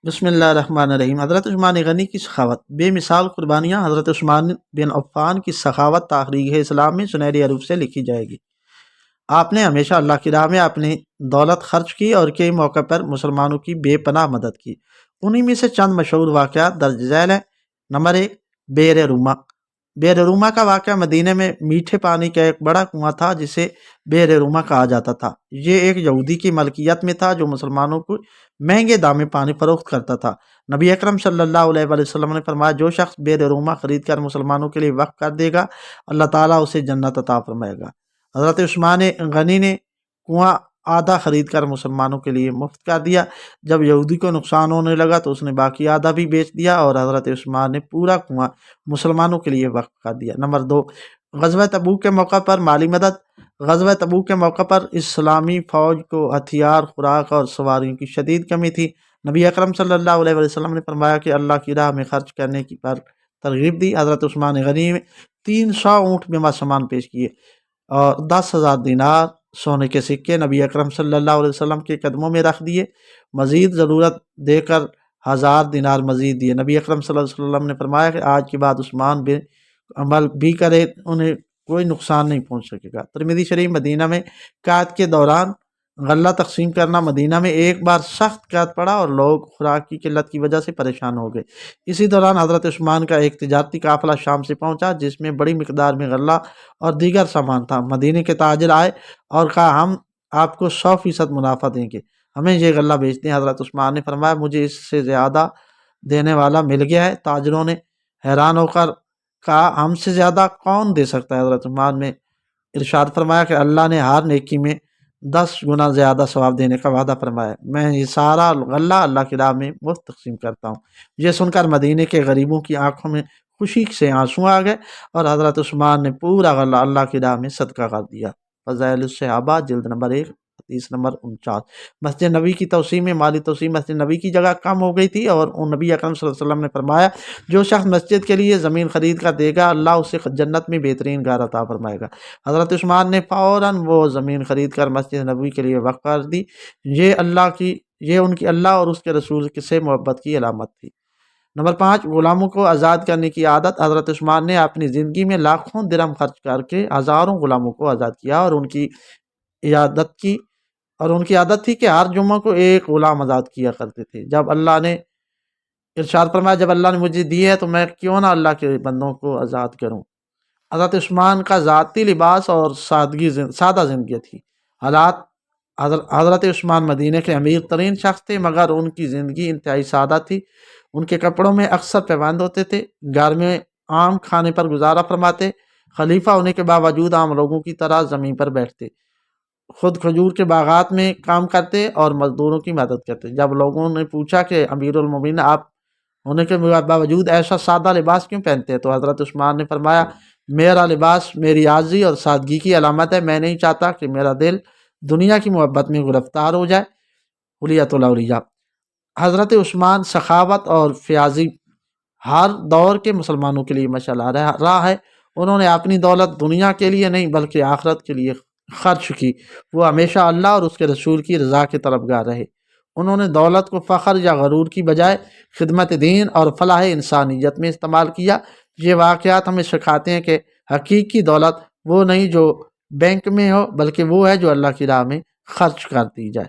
بسم اللہ الرحمن الرحیم۔ حضرت عثمان غنی کی سخاوت۔ بے مثال قربانیاں حضرت عثمان بن عفان کی سخاوت تاریخ اسلام میں سنہری حروف سے لکھی جائے گی۔ آپ نے ہمیشہ اللہ کی راہ میں اپنی دولت خرچ کی اور کئی موقع پر مسلمانوں کی بے پناہ مدد کی۔ انہی میں سے چند مشہور واقعات درج ذیل ہیں۔ نمبر 1، بئر روما۔ بئر روما کا واقعہ مدینہ میں میٹھے پانی کا ایک بڑا کنواں تھا جسے بئر روما کہا جاتا تھا۔ یہ ایک یہودی کی ملکیت میں تھا جو مسلمانوں کو مہنگے دام میں پانی فروخت کرتا تھا۔ نبی اکرم صلی اللہ علیہ وآلہ وسلم نے فرمایا، جو شخص بئر روما خرید کر مسلمانوں کے لیے وقف کر دے گا، اللہ تعالیٰ اسے جنت عطا فرمائے گا۔ حضرت عثمان غنی نے کنواں آدھا خرید کر مسلمانوں کے لیے مفت کر دیا۔ جب یہودی کو نقصان ہونے لگا تو اس نے باقی آدھا بھی بیچ دیا اور حضرت عثمان نے پورا کنواں مسلمانوں کے لیے وقف کر دیا۔ نمبر 2، غزوہ تبوک کے موقع پر مالی مدد۔ غزوہ تبوک کے موقع پر اسلامی فوج کو ہتھیار، خوراک اور سواریوں کی شدید کمی تھی۔ نبی اکرم صلی اللہ علیہ وسلم نے فرمایا کہ اللہ کی راہ میں خرچ کرنے کی پر ترغیب دی۔ حضرت عثمان غنی نے 300 اونٹ بما سامان پیش کیے اور 10,000 دینار سونے کے سکے نبی اکرم صلی اللہ علیہ وسلم کے قدموں میں رکھ دیے۔ مزید ضرورت دے کر 1000 دینار مزید دیے۔ نبی اکرم صلی اللہ علیہ وسلم نے فرمایا کہ آج کے بعد عثمان بن عمل بھی کرے انہیں کوئی نقصان نہیں پہنچ سکے گا۔ ترمذی شریف۔ مدینہ میں قحط کے دوران غلہ تقسیم کرنا۔ مدینہ میں ایک بار سخت قحط پڑا اور لوگ خوراک کی قلت کی وجہ سے پریشان ہو گئے۔ اسی دوران حضرت عثمان کا ایک تجارتی قافلہ شام سے پہنچا جس میں بڑی مقدار میں غلہ اور دیگر سامان تھا۔ مدینے کے تاجر آئے اور کہا، ہم آپ کو 100% منافع دیں گے، ہمیں یہ غلہ بیچ دیں۔ حضرت عثمان نے فرمایا، مجھے اس سے زیادہ دینے والا مل گیا ہے۔ تاجروں نے حیران ہو کر کہا، ہم سے زیادہ کون دے سکتا ہے؟ حضرت عثمان نے ارشاد فرمایا کہ اللہ نے ہر نیکی میں 10 گنا زیادہ ثواب دینے کا وعدہ فرمایا ہے، میں یہ سارا غلہ اللہ کی راہ میں مفت تقسیم کرتا ہوں۔ یہ سن کر مدینے کے غریبوں کی آنکھوں میں خوشی سے آنسو آ گئے اور حضرت عثمان نے پورا غلہ اللہ کی راہ میں صدقہ کر دیا۔ فضائل الصحابہ، جلد نمبر 1، حدیث نمبر 49۔ مسجد نبی کی توسیع میں مالی توسیع۔ مسجد نبی کی جگہ کم ہو گئی تھی اور نبی اکرم صلی اللہ علیہ وسلم نے فرمایا، جو شخص مسجد کے لیے زمین خرید کر دے گا اللہ اسے جنت میں بہترین گھر عطا فرمائے گا۔ حضرت عثمان نے فوراً وہ زمین خرید کر مسجد نبوی کے لیے وقف کر دی۔ یہ ان کی اللہ اور اس کے رسول سے محبت کی علامت تھی۔ نمبر 5، غلاموں کو آزاد کرنے کی عادت۔ حضرت عثمان نے اپنی زندگی میں لاکھوں درہم خرچ کر کے ہزاروں غلاموں کو آزاد کیا اور ان کی عادت تھی کہ ہر جمعہ کو ایک غلام آزاد کیا کرتے تھے۔ جب اللہ نے ارشاد فرمایا، جب اللہ نے مجھے دی ہے تو میں کیوں نہ اللہ کے بندوں کو آزاد کروں۔ حضرت عثمان کا ذاتی لباس اور سادہ زندگی تھی۔ حضرت عثمان مدینہ کے امیر ترین شخص تھے مگر ان کی زندگی انتہائی سادہ تھی۔ ان کے کپڑوں میں اکثر پیوند ہوتے تھے، گھر میں عام کھانے پر گزارا فرماتے، خلیفہ ہونے کے باوجود عام لوگوں کی طرح زمین پر بیٹھتے، خود کھجور کے باغات میں کام کرتے اور مزدوروں کی مدد کرتے۔ جب لوگوں نے پوچھا کہ امیر المومنین آپ ہونے کے باوجود ایسا سادہ لباس کیوں پہنتے ہیں، تو حضرت عثمان نے فرمایا، میرا لباس میری عاجزی اور سادگی کی علامت ہے، میں نہیں چاہتا کہ میرا دل دنیا کی محبت میں گرفتار ہو جائے۔ حلیۃ الاولیاء۔ حضرت عثمان سخاوت اور فیاضی ہر دور کے مسلمانوں کے لیے مشعل راہ ہے۔ انہوں نے اپنی دولت دنیا کے لیے نہیں بلکہ آخرت کے لیے خرچ کی۔ وہ ہمیشہ اللہ اور اس کے رسول کی رضا کے طلبگار رہے۔ انہوں نے دولت کو فخر یا غرور کی بجائے خدمت دین اور فلاح انسانیت میں استعمال کیا۔ یہ واقعات ہمیں سکھاتے ہیں کہ حقیقی دولت وہ نہیں جو بینک میں ہو بلکہ وہ ہے جو اللہ کی راہ میں خرچ کر دی جائے۔